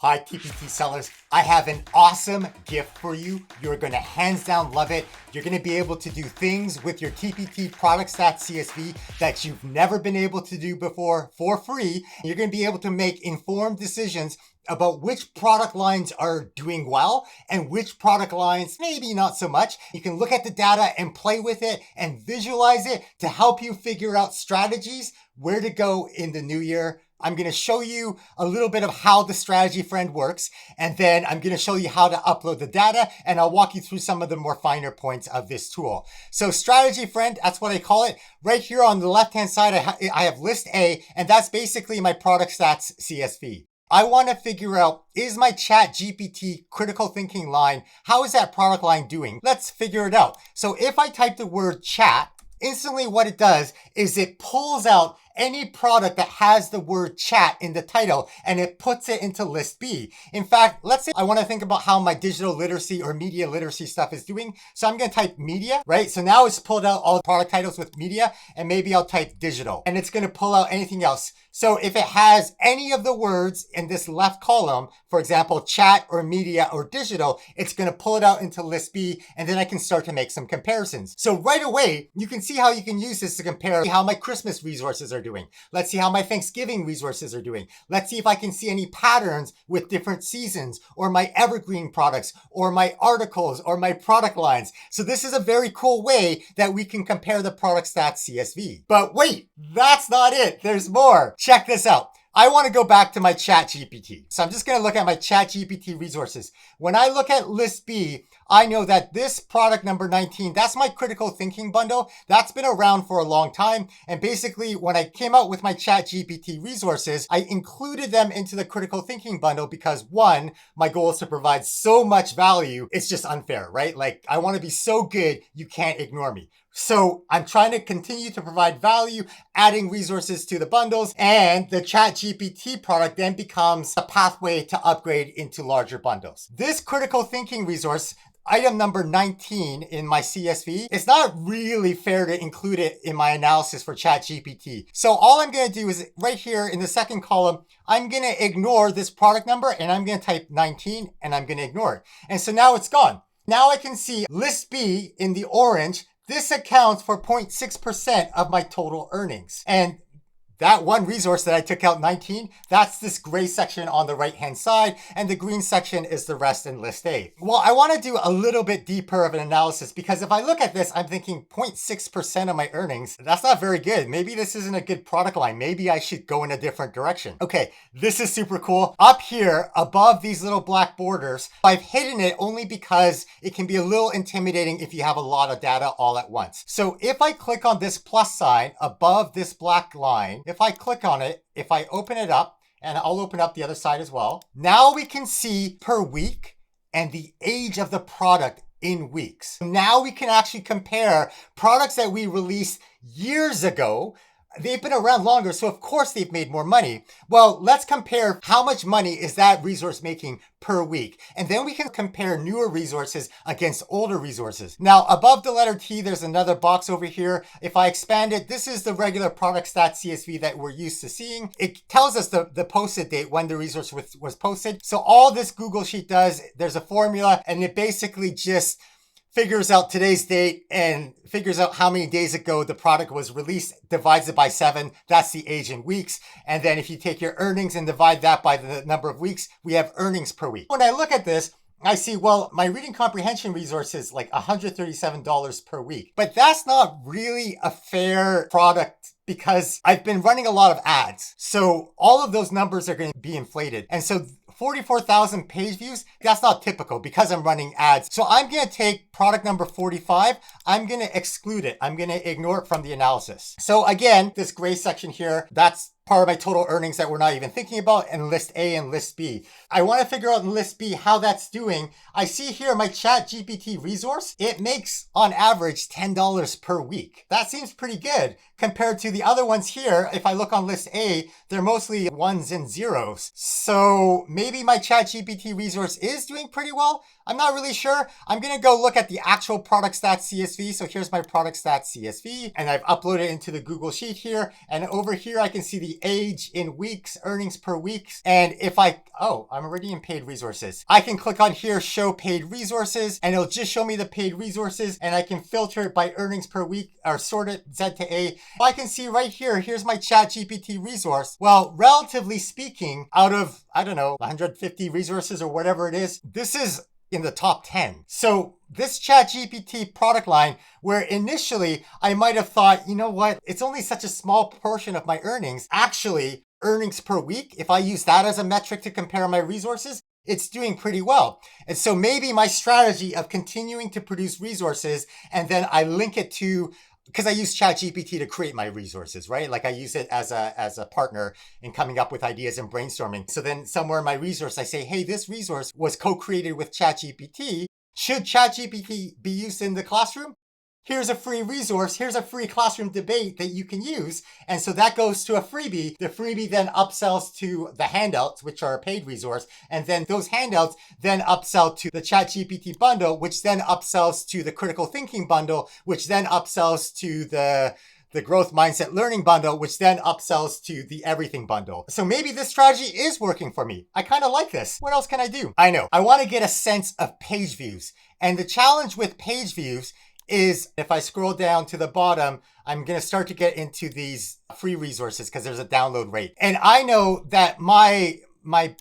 Hi, TPT sellers. I have an awesome gift for you. You're going to hands down love it. You're going to be able to do things with your TPT product stats CSV that you've never been able to do before for free. You're going to be able to make informed decisions about which product lines are doing well and which product lines maybe not so much. You can look at the data and play with it and visualize it to help you figure out strategies, where to go in the new year. I'm going to show you a little bit of how the strategy friend works, and then I'm going to show you how to upload the data, and I'll walk you through some of the more finer points of this tool. So strategy friend, that's what I call it. Right here on the left-hand side, I have list A, and that's basically my product stats CSV. I want to figure out, is my Chat GPT critical thinking line, how is that product line doing? Let's figure it out. So if I type the word chat, instantly what it does is it pulls out any product that has the word chat in the title and it puts it into list B. In fact, let's say I want to think about how my digital literacy or media literacy stuff is doing. So I'm going to type media, right? So now it's pulled out all the product titles with media, and maybe I'll type digital and it's going to pull out anything else. So if it has any of the words in this left column, for example, chat or media or digital, it's going to pull it out into list B, and then I can start to make some comparisons. So right away, you can see how you can use this to compare how my Christmas resources are doing. Let's see how my Thanksgiving resources are doing. Let's see if I can see any patterns with different seasons, or my evergreen products, or my articles, or my product lines. So this is a very cool way that we can compare the product stats CSV. But wait, that's not it. There's more. Check this out. I want to go back to my Chat GPT. So I'm just going to look at my Chat GPT resources. When I look at list B, I know that this product number 19, that's my critical thinking bundle. That's been around for a long time. And basically, when I came out with my Chat GPT resources, I included them into the critical thinking bundle because, one, my goal is to provide so much value. It's just unfair, right? Like, I want to be so good, you can't ignore me. So I'm trying to continue to provide value, adding resources to the bundles, and the Chat GPT product then becomes a pathway to upgrade into larger bundles. This critical thinking resource, item number 19 in my CSV, it's not really fair to include it in my analysis for Chat GPT. So all I'm going to do is right here in the second column, I'm going to ignore this product number and I'm going to type 19 and I'm going to ignore it. And so now it's gone. Now I can see list B in the orange. This accounts for 0.6% of my total earnings. And that one resource that I took out 19, that's this gray section on the right-hand side, and the green section is the rest in list A. Well, I want to do a little bit deeper of an analysis because if I look at this, I'm thinking 0.6% of my earnings. That's not very good. Maybe this isn't a good product line. Maybe I should go in a different direction. Okay, this is super cool. Up here, above these little black borders, I've hidden it only because it can be a little intimidating if you have a lot of data all at once. So if I click on this plus sign above this black line, if I click on it, if I open it up, and I'll open up the other side as well, now we can see per week and the age of the product in weeks. Now we can actually compare products that we released years ago. They've been around longer, so of course they've made more money. Well, let's compare how much money is that resource making per week. And then we can compare newer resources against older resources. Now, above the letter T, there's another box over here. If I expand it, this is the regular product stats CSV that we're used to seeing. It tells us the posted date when the resource was posted. So all this Google Sheet does, there's a formula, and it basically just figures out today's date and figures out how many days ago the product was released, divides it by 7. That's the age in weeks. And then if you take your earnings and divide that by the number of weeks, we have earnings per week. When I look at this, I see, well, my reading comprehension resource is like $137 per week. But that's not really a fair product because I've been running a lot of ads. So all of those numbers are going to be inflated. And so 44,000 page views, that's not typical because I'm running ads. So I'm going to take product number 45. I'm going to exclude it. I'm going to ignore it from the analysis. So again, this gray section here, that's part of my total earnings that we're not even thinking about, and list A and list B. I want to figure out in list B how that's doing. I see here my Chat GPT resource, it makes on average $10 per week. That seems pretty good compared to the other ones here. If I look on list A, they're mostly ones and zeros. So maybe my Chat GPT resource is doing pretty well. I'm not really sure. I'm going to go look at the actual product stats CSV. So here's my product stats CSV, and I've uploaded it into the Google Sheet here. And over here, I can see the the age in weeks, earnings per weeks. And if I'm already in paid resources. I can click on here, show paid resources, and it'll just show me the paid resources, and I can filter it by earnings per week or sort it Z to A. I can see right here, here's my ChatGPT resource. Well, relatively speaking, out of, I don't know, 150 resources or whatever it is, this is in the top 10. So this ChatGPT product line, where initially I might have thought, you know what, it's only such a small portion of my earnings. Actually, earnings per week, if I use that as a metric to compare my resources, it's doing pretty well. And so maybe my strategy of continuing to produce resources and then I link it to, because I use ChatGPT to create my resources, right? Like I use it as a partner in coming up with ideas and brainstorming. So then somewhere in my resource, I say, hey, this resource was co-created with ChatGPT. Should ChatGPT be used in the classroom? Here's a free resource. Here's a free classroom debate that you can use. And so that goes to a freebie. The freebie then upsells to the handouts, which are a paid resource. And then those handouts then upsell to the ChatGPT bundle, which then upsells to the critical thinking bundle, which then upsells to the growth mindset learning bundle, which then upsells to the everything bundle. So maybe this strategy is working for me. I kind of like this. What else can I do? I know. I want to get a sense of page views. And the challenge with page views is if I scroll down to the bottom, I'm going to start to get into these free resources because there's a download rate. And I know that my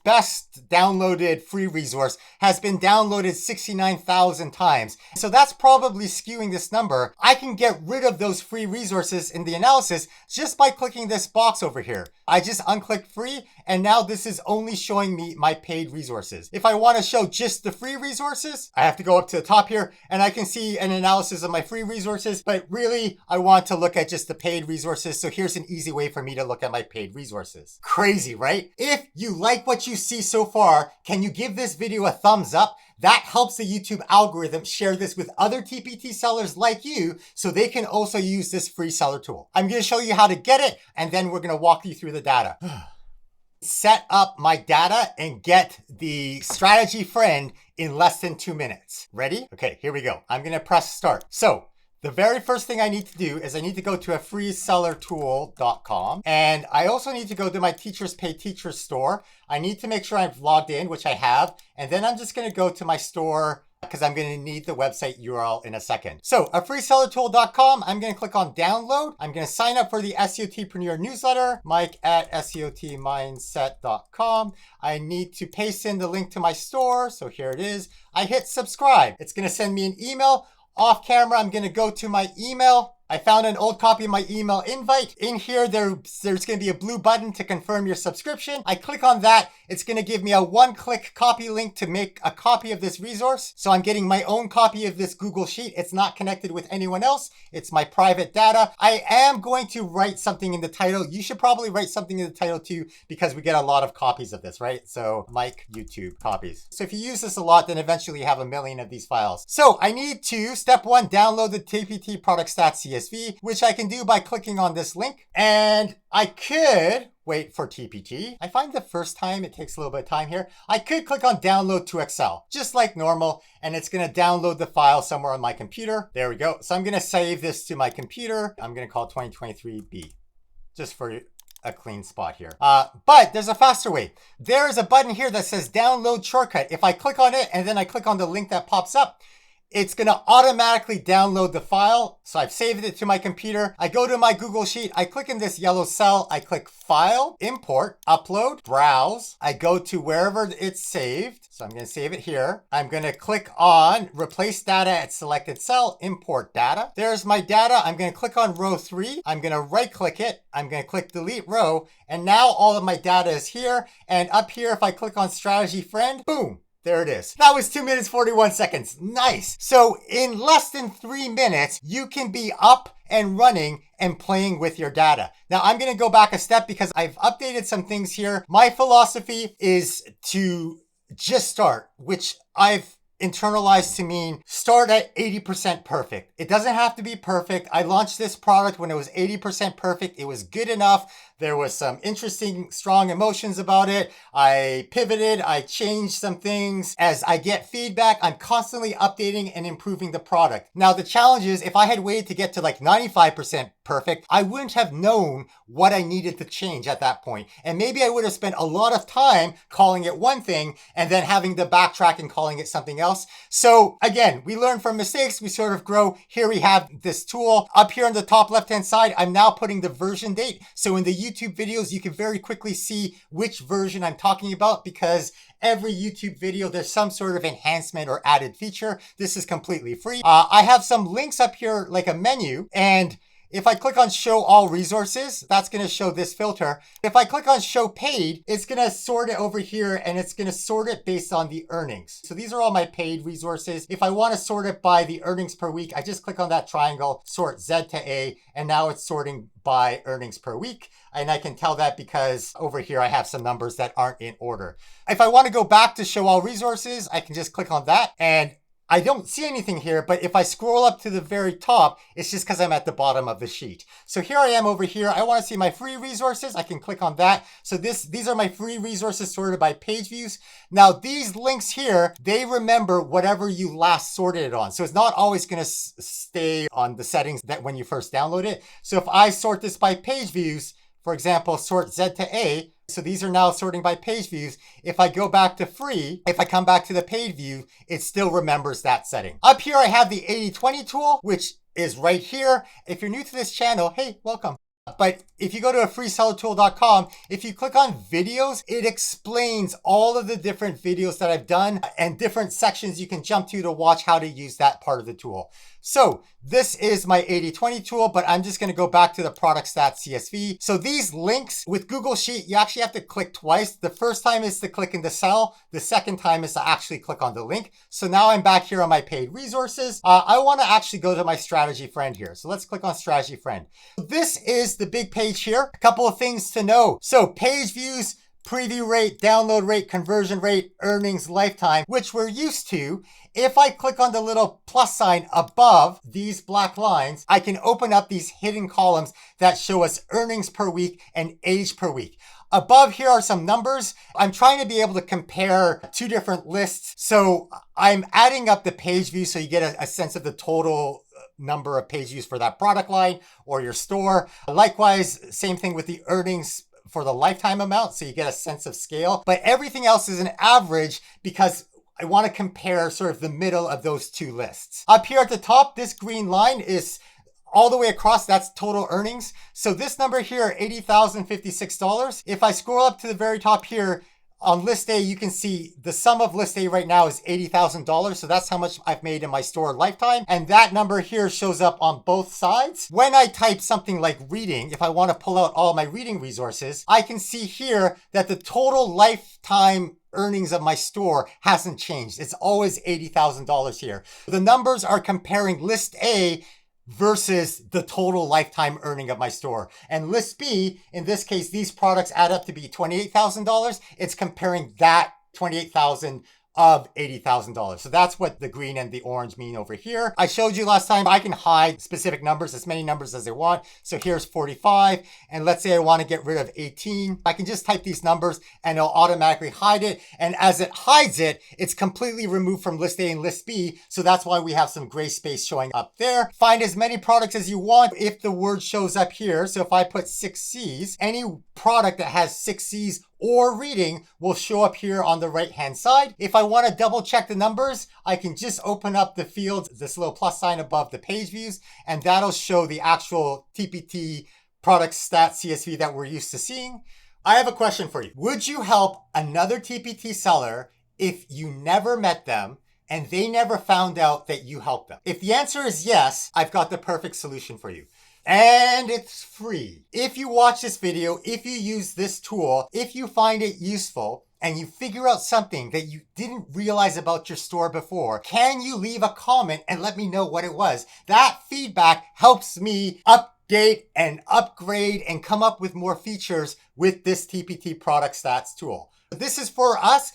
best downloaded free resource has been downloaded 69,000 times. So that's probably skewing this number. I can get rid of those free resources in the analysis just by clicking this box over here. I just unclick free, and now this is only showing me my paid resources. If I want to show just the free resources, I have to go up to the top here and I can see an analysis of my free resources, but really I want to look at just the paid resources. So here's an easy way for me to look at my paid resources. Crazy, right? If you like what you see so far, can you give this video a thumbs up? That helps the YouTube algorithm share this with other TPT sellers like you so they can also use this free seller tool. I'm going to show you how to get it, and then we're going to walk you through the data. Set up my data and get the strategy friend in less than 2 minutes. Ready? Okay, here we go. I'm going to press start. So the very first thing I need to do is I need to go to a freesellertool.com. And I also need to go to my Teachers Pay Teachers store. I need to make sure I've logged in, which I have. And then I'm just going to go to my store because I'm going to need the website URL in a second. So a freesellertool.com, I'm going to click on download. I'm going to sign up for the SEOTpreneur newsletter, Mike at SEOTmindset.com. I need to paste in the link to my store. So here it is. I hit subscribe. It's going to send me an email. Off camera, I'm going to go to my email. I found an old copy of my email invite. In here, there's going to be a blue button to confirm your subscription. I click on that. It's going to give me a one-click copy link to make a copy of this resource. So I'm getting my own copy of this Google Sheet. It's not connected with anyone else. It's my private data. I am going to write something in the title. You should probably write something in the title too, because we get a lot of copies of this, right? So Mike YouTube copies. So if you use this a lot, then eventually you have 1 million of these files. So I need to, step one, download the TPT product stats CSV, which I can do by clicking on this link. And I could wait for TPT. I find the first time it takes a little bit of time here. I could click on download to Excel, just like normal, and it's going to download the file somewhere on my computer. There we go. So I'm going to save this to my computer. I'm going to call it 2023B, just for a clean spot here. But there's a faster way. There is a button here that says download shortcut. If I click on it and then I click on the link that pops up, it's going to automatically download the file. So I've saved it to my computer. I go to my Google Sheet. I click in this yellow cell. I click File, Import, Upload, Browse. I go to wherever it's saved. So I'm going to save it here. I'm going to click on Replace Data at Selected Cell, Import Data. There's my data. I'm going to click on row 3. I'm going to right click it. I'm going to click Delete Row. And now all of my data is here. And up here, if I click on Strategy Friend, boom. There it is. That was 2 minutes, 41 seconds. Nice. So in less than 3 minutes, you can be up and running and playing with your data. Now I'm going to go back a step because I've updated some things here. My philosophy is to just start, which I've internalized to mean start at 80% perfect. It doesn't have to be perfect. I launched this product when it was 80% perfect. It was good enough There was some interesting, strong emotions about it. I pivoted, I changed some things. As I get feedback, I'm constantly updating and improving the product. Now, the challenge is if I had waited to get to like 95% perfect, I wouldn't have known what I needed to change at that point. And maybe I would have spent a lot of time calling it one thing and then having to backtrack and calling it something else. So again, we learn from mistakes, we sort of grow. Here we have this tool. Up here on the top left-hand side, I'm now putting the version date. So in the YouTube videos, you can very quickly see which version I'm talking about because every YouTube video, there's some sort of enhancement or added feature. This is completely free. I have some links up here, like a menu, and if I click on show all resources, that's going to show this filter. If I click on show paid, it's going to sort it over here and it's going to sort it based on the earnings. So these are all my paid resources. If I want to sort it by the earnings per week, I just click on that triangle, sort Z to A, and now it's sorting by earnings per week. And I can tell that because over here I have some numbers that aren't in order. If I want to go back to show all resources, I can just click on that and I don't see anything here, but if I scroll up to the very top, it's just because I'm at the bottom of the sheet. So here I am over here. I want to see my free resources. I can click on that. So these are my free resources sorted by page views. Now these links here, they remember whatever you last sorted it on. So it's not always going to stay on the settings that when you first download it. So if I sort this by page views, for example, sort Z to A, so these are now sorting by page views. If I go back to free, if I come back to the paid view, it still remembers that setting. Up here, I have the 80/20 tool, which is right here. If you're new to this channel, hey, welcome. But if you go to freesellertool.com, if you click on videos, it explains all of the different videos that I've done and different sections you can jump to watch how to use that part of the tool. So this is my 80/20 tool, but I'm just going to go back to the product stats CSV. So these links with Google Sheet, you actually have to click twice. The first time is to click in the cell. The second time is to actually click on the link. So now I'm back here on my paid resources. I want to actually go to my strategy friend here. So let's click on strategy friend. This is the big page here. A couple of things to know. So page views, preview rate, download rate, conversion rate, earnings, lifetime, which we're used to. If I click on the little plus sign above these black lines, I can open up these hidden columns that show us earnings per week and age per week. Above here are some numbers. I'm trying to be able to compare two different lists. So I'm adding up the page views so you get a sense of the total number of page views for that product line or your store. Likewise, same thing with the earnings for the lifetime amount, so you get a sense of scale. But everything else is an average because I want to compare sort of the middle of those two lists. Up here at the top, this green line is all the way across, that's total earnings. So this number here, $80,056. If I scroll up to the very top here, on list A, you can see the sum of list A right now is $80,000. So that's how much I've made in my store lifetime. And that number here shows up on both sides. When I type something like reading, if I want to pull out all my reading resources, I can see here that the total lifetime earnings of my store hasn't changed. It's always $80,000 here. The numbers are comparing list A versus the total lifetime earning of my store. And list B, in this case, these products add up to be $28,000. It's comparing that $28,000 of $80,000. So that's what the green and the orange mean over here. I showed you last time I can hide specific numbers, as many numbers as I want. So here's 45. And let's say I want to get rid of 18. I can just type these numbers and it'll automatically hide it. And as it hides it, it's completely removed from list A and list B. So that's why we have some gray space showing up there. Find as many products as you want if the word shows up here. So if I put 6 C's, any product that has 6 C's or reading will show up here on the right-hand side. If I want to double check the numbers, I can just open up the field, this little plus sign above the page views, and that'll show the actual TPT product stats CSV that we're used to seeing. I have a question for you. Would you help another TPT seller if you never met them and they never found out that you helped them? If the answer is yes, I've got the perfect solution for you. And it's free. If you watch this video, if you use this tool, if you find it useful, and you figure out something that you didn't realize about your store before, can you leave a comment and let me know what it was? That feedback helps me update and upgrade and come up with more features with this TPT product stats tool. This is for us.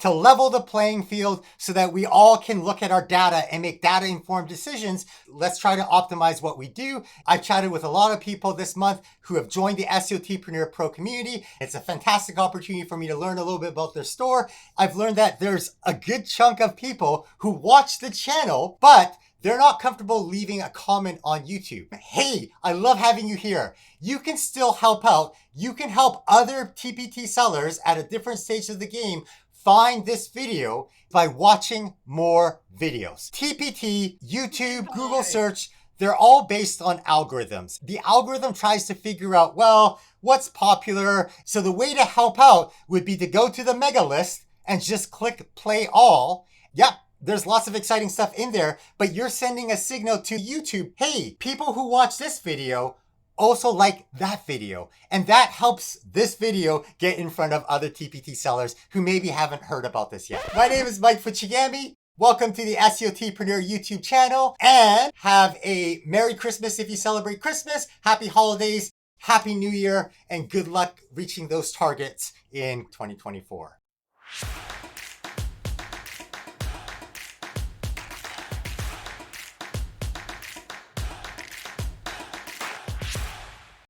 to level the playing field so that we all can look at our data and make data informed decisions. Let's try to optimize what we do. I've chatted with a lot of people this month who have joined the SEOTpreneur PRO community. It's a fantastic opportunity for me to learn a little bit about their store. I've learned that there's a good chunk of people who watch the channel, but they're not comfortable leaving a comment on YouTube. Hey, I love having you here. You can still help out. You can help other TPT sellers at a different stage of the game find this video by watching more videos. TPT, YouTube, Google search, they're all based on algorithms. The algorithm tries to figure out, well, what's popular? So the way to help out would be to go to the mega list and just click play all. Yep. There's lots of exciting stuff in there, but you're sending a signal to YouTube. Hey, people who watch this video also like that video. And that helps this video get in front of other TPT sellers who maybe haven't heard about this yet. My name is Mike Fuchigami. Welcome to the SEOTpreneur YouTube channel, and have a Merry Christmas if you celebrate Christmas, Happy Holidays, Happy New Year, and good luck reaching those targets in 2024.